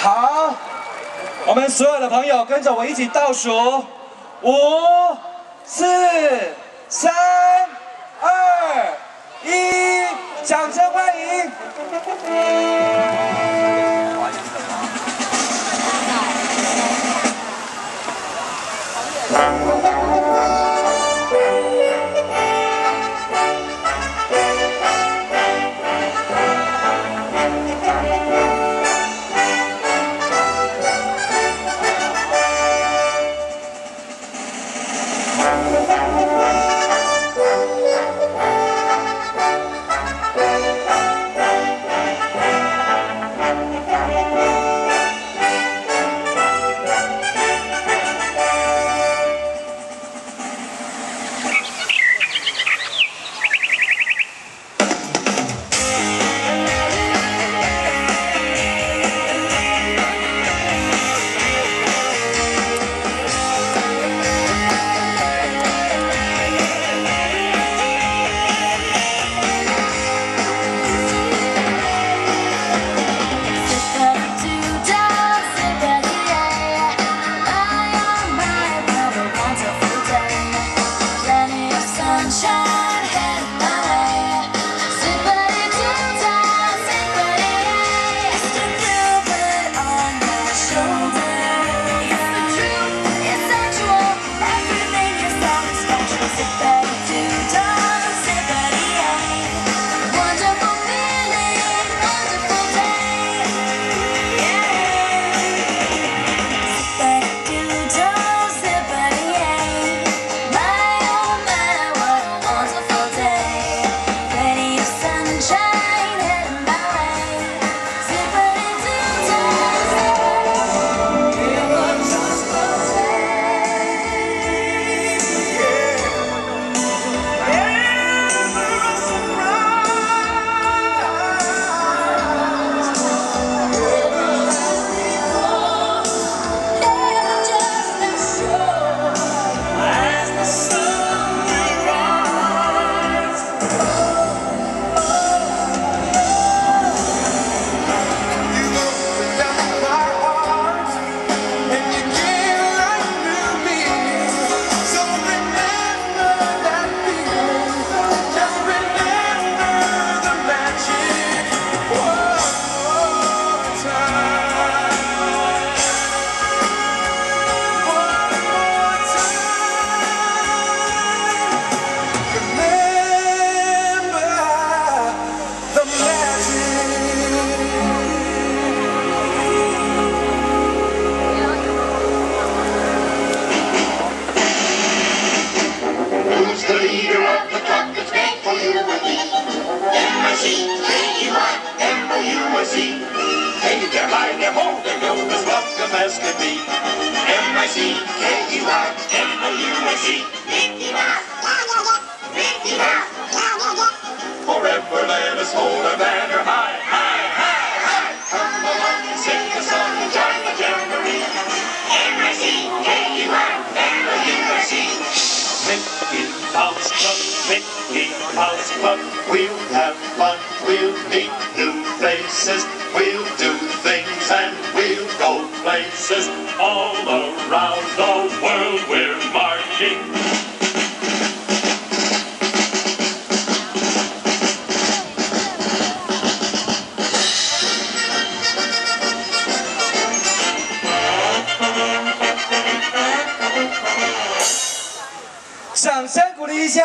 好，我们所有的朋友跟着我一起倒数，5、4、3、2、1，掌声欢迎！Hey, they're high, they're low, they're known as welcome as can be. M-I-C-K-E-Y, M-O-U-S-E. Mickey Mouse, Mickey Mouse, forever let us hold our banner high, high, high, high. Come along and sing a song and join the jamboree. M-I-C-K-E-Y, M-O-U-S-E. Mickey Mouse Club, Mickey Mouse Club. We'll have fun, we'll meet new faces. We'll do things and we'll go places. All around the world we're marching.掌声鼓励一下。